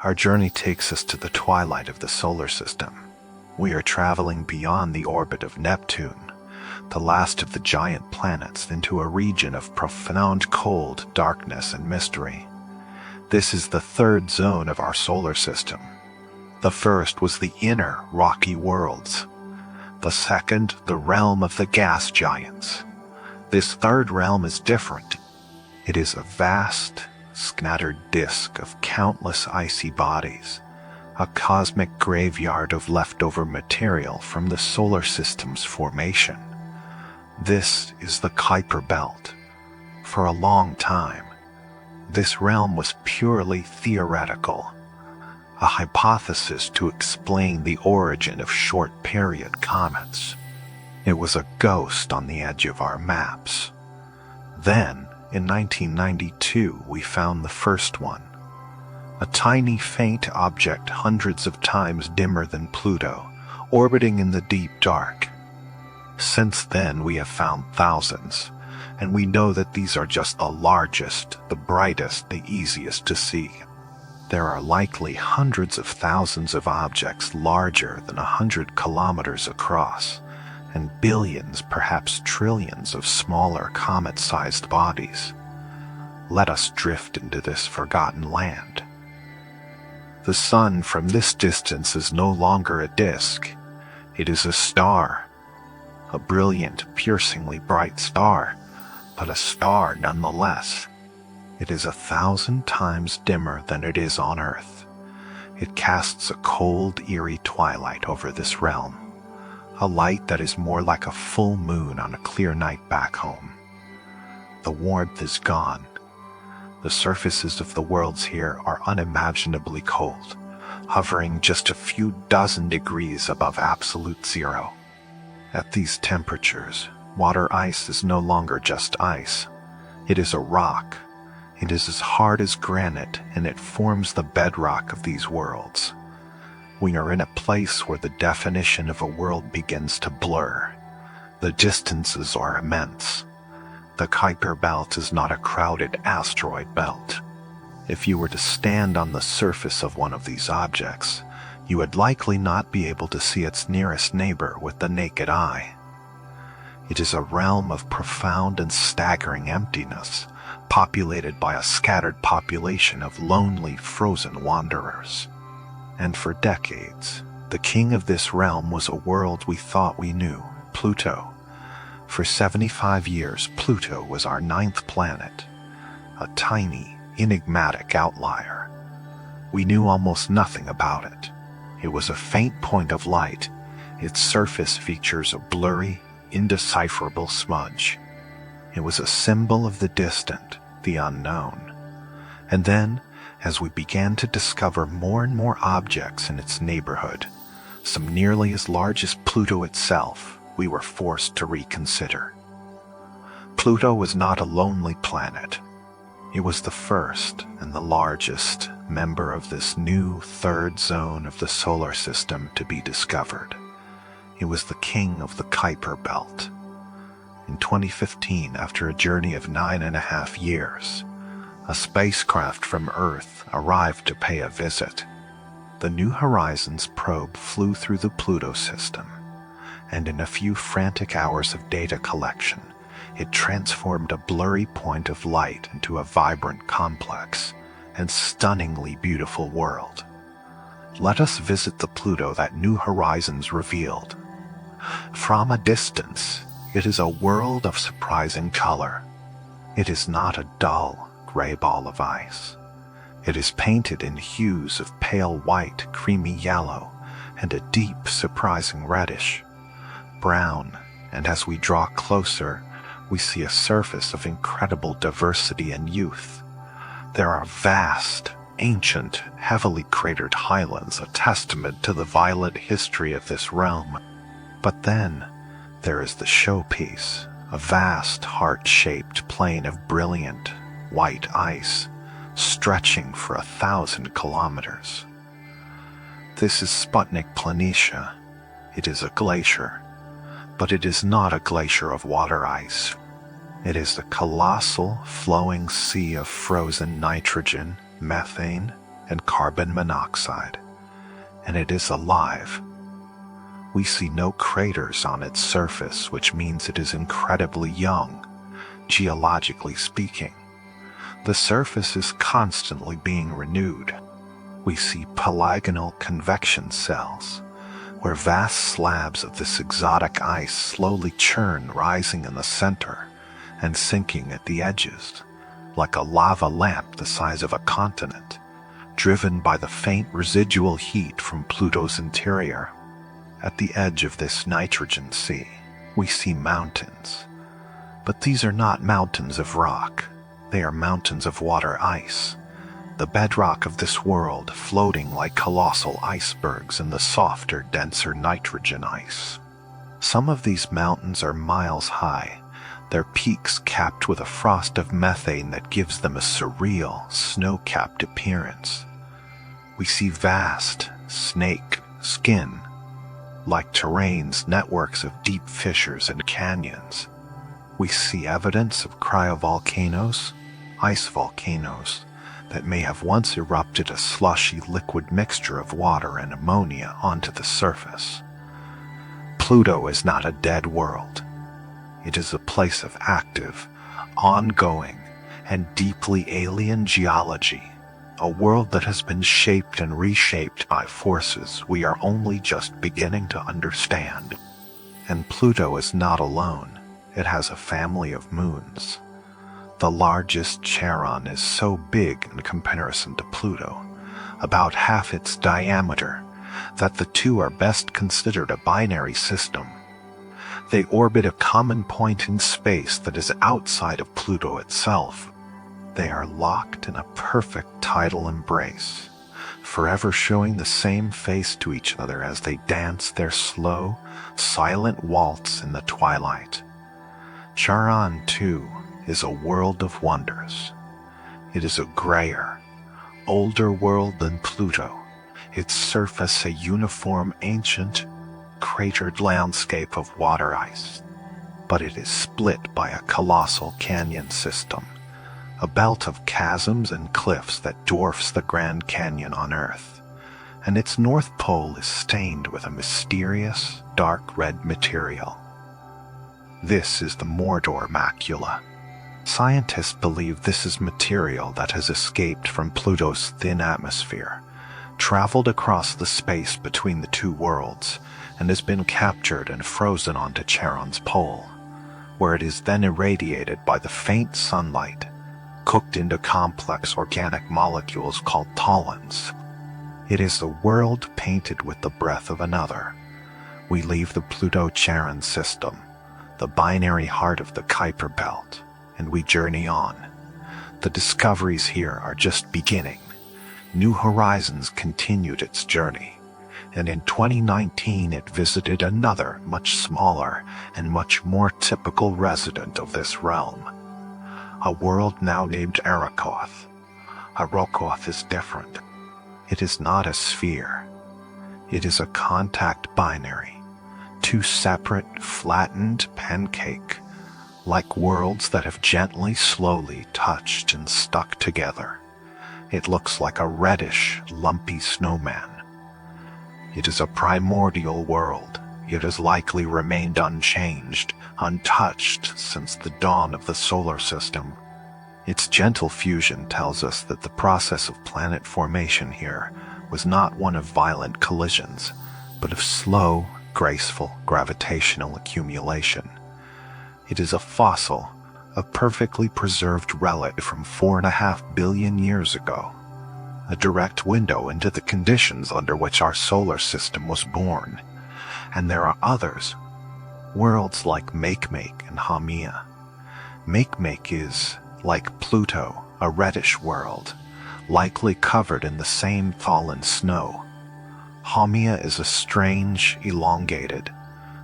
Our journey takes us to the twilight of the solar system. We are traveling beyond the orbit of Neptune, the last of the giant planets, into a region of profound cold, darkness, and mystery. This is the third zone of our solar system. The first was the inner rocky worlds. The second, the realm of the gas giants. This third realm is different. It is a vast, scattered disk of countless icy bodies, a cosmic graveyard of leftover material from the solar system's formation. This is the Kuiper Belt. For a long time, this realm was purely theoretical, a hypothesis to explain the origin of short-period comets. It was a ghost on the edge of our maps. Then, in 1992, we found the first one. A tiny faint object hundreds of times dimmer than Pluto, orbiting in the deep dark. Since then, we have found thousands, and we know that these are just the largest, the brightest, the easiest to see. There are likely hundreds of thousands of objects larger than 100 kilometers across, and billions, perhaps trillions of smaller comet-sized bodies. Let us drift into this forgotten land. The sun from this distance is no longer a disk. It is a star. A brilliant, piercingly bright star, but a star nonetheless. It is 1,000 times dimmer than it is on Earth. It casts a cold, eerie twilight over this realm. A light that is more like a full moon on a clear night back home. The warmth is gone. The surfaces of the worlds here are unimaginably cold, hovering just a few dozen degrees above absolute zero. At these temperatures, water ice is no longer just ice. It is a rock. It is as hard as granite, and it forms the bedrock of these worlds. We are in a place where the definition of a world begins to blur. The distances are immense. The Kuiper Belt is not a crowded asteroid belt. If you were to stand on the surface of one of these objects, you would likely not be able to see its nearest neighbor with the naked eye. It is a realm of profound and staggering emptiness, populated by a scattered population of lonely, frozen wanderers. And for decades, the king of this realm was a world we thought we knew, Pluto. For 75 years, Pluto was our 9th planet, a tiny, enigmatic outlier. We knew almost nothing about it. It was a faint point of light. Its surface features a blurry, indecipherable smudge. It was a symbol of the distant, the unknown. And then, as we began to discover more and more objects in its neighborhood, some nearly as large as Pluto itself, we were forced to reconsider. Pluto was not a lonely planet. It was the first and the largest member of this new third zone of the solar system to be discovered. It was the king of the Kuiper Belt. In 2015, after a journey of 9.5 years, a spacecraft from Earth arrived to pay a visit. The New Horizons probe flew through the Pluto system, and in a few frantic hours of data collection, it transformed a blurry point of light into a vibrant, complex, and stunningly beautiful world. Let us visit the Pluto that New Horizons revealed. From a distance, it is a world of surprising color. It is not a dull, gray ball of ice. It is painted in hues of pale white, creamy yellow, and a deep, surprising reddish, brown, and as we draw closer, we see a surface of incredible diversity and youth. There are vast, ancient, heavily cratered highlands, a testament to the violent history of this realm. But then, there is the showpiece, a vast heart-shaped plain of brilliant, white ice, stretching for 1,000 kilometers. This is Sputnik Planitia. It is a glacier, but it is not a glacier of water ice. It is the colossal, flowing sea of frozen nitrogen, methane, and carbon monoxide, and it is alive. We see no craters on its surface, which means it is incredibly young, geologically speaking. The surface is constantly being renewed. We see polygonal convection cells, where vast slabs of this exotic ice slowly churn, rising in the center and sinking at the edges, like a lava lamp the size of a continent, driven by the faint residual heat from Pluto's interior. At the edge of this nitrogen sea, we see mountains. But these are not mountains of rock. They are mountains of water ice, the bedrock of this world, floating like colossal icebergs in the softer, denser nitrogen ice. Some of these mountains are miles high, their peaks capped with a frost of methane that gives them a surreal, snow-capped appearance. We see vast, snake skin, like terrains, networks of deep fissures and canyons. We see evidence of cryovolcanoes, ice volcanoes, that may have once erupted a slushy liquid mixture of water and ammonia onto the surface. Pluto is not a dead world. It is a place of active, ongoing, and deeply alien geology, a world that has been shaped and reshaped by forces we are only just beginning to understand. And Pluto is not alone. It has a family of moons. The largest, Charon, is so big in comparison to Pluto, about half its diameter, that the two are best considered a binary system. They orbit a common point in space that is outside of Pluto itself. They are locked in a perfect tidal embrace, forever showing the same face to each other as they dance their slow, silent waltz in the twilight. Charon, too, is a world of wonders. It is a grayer, older world than Pluto, its surface a uniform, ancient, cratered landscape of water ice. But it is split by a colossal canyon system, a belt of chasms and cliffs that dwarfs the Grand Canyon on Earth, and its north pole is stained with a mysterious, dark red material. This is the Mordor macula. Scientists believe this is material that has escaped from Pluto's thin atmosphere, traveled across the space between the two worlds, and has been captured and frozen onto Charon's pole, where it is then irradiated by the faint sunlight, cooked into complex organic molecules called tholins. It is the world painted with the breath of another. We leave the Pluto-Charon system, the binary heart of the Kuiper Belt, and we journey on. The discoveries here are just beginning. New Horizons continued its journey, and in 2019 it visited another, much smaller and much more typical resident of this realm, a world now named Arrokoth. Arrokoth is different. It is not a sphere. It is a contact binary, two separate, flattened pancake-like worlds that have gently, slowly touched and stuck together. It looks like a reddish, lumpy snowman. It is a primordial world. It has likely remained unchanged, untouched since the dawn of the solar system. Its gentle fusion tells us that the process of planet formation here was not one of violent collisions, but of slow, graceful gravitational accumulation. It is a fossil, a perfectly preserved relic from 4.5 billion years ago, a direct window into the conditions under which our solar system was born. And there are others, worlds like Makemake and Haumea. Makemake is, like Pluto, a reddish world, likely covered in the same fallen snow. Haumea is a strange, elongated,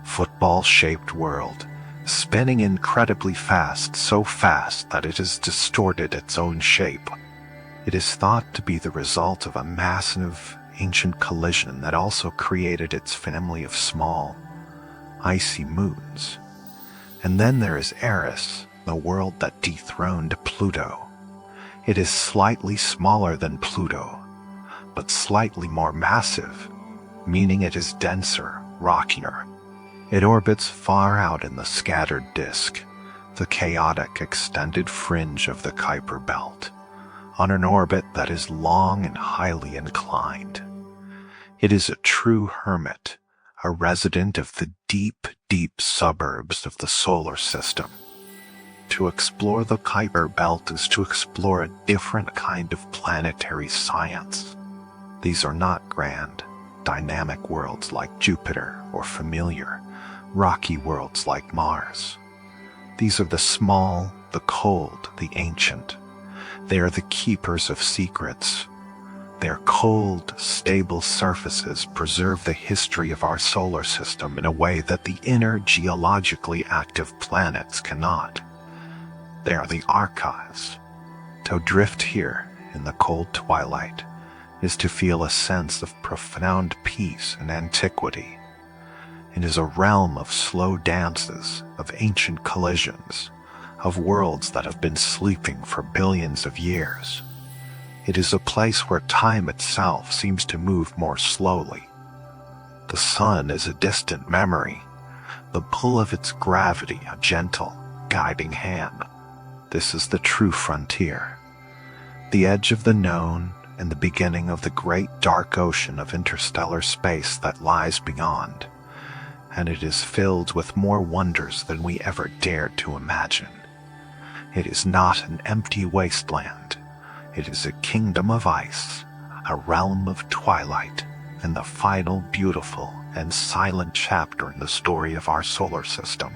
football-shaped world, spinning incredibly fast, so fast that it has distorted its own shape. It is thought to be the result of a massive, ancient collision that also created its family of small, icy moons. And then there is Eris, the world that dethroned Pluto. It is slightly smaller than Pluto, but slightly more massive, meaning it is denser, rockier. It orbits far out in the scattered disk, the chaotic extended fringe of the Kuiper Belt, on an orbit that is long and highly inclined. It is a true hermit, a resident of the deep, deep suburbs of the solar system. To explore the Kuiper Belt is to explore a different kind of planetary science. These are not grand, dynamic worlds like Jupiter or familiar, rocky worlds like Mars. These are the small, the cold, the ancient. They are the keepers of secrets. Their cold, stable surfaces preserve the history of our solar system in a way that the inner geologically active planets cannot. They are the archives. To drift here in the cold twilight is to feel a sense of profound peace and antiquity. It is a realm of slow dances, of ancient collisions, of worlds that have been sleeping for billions of years. It is a place where time itself seems to move more slowly. The sun is a distant memory, the pull of its gravity a gentle, guiding hand. This is the true frontier, the edge of the known and the beginning of the great dark ocean of interstellar space that lies beyond, and it is filled with more wonders than we ever dared to imagine. It is not an empty wasteland. It is a kingdom of ice, a realm of twilight, and the final beautiful and silent chapter in the story of our solar system.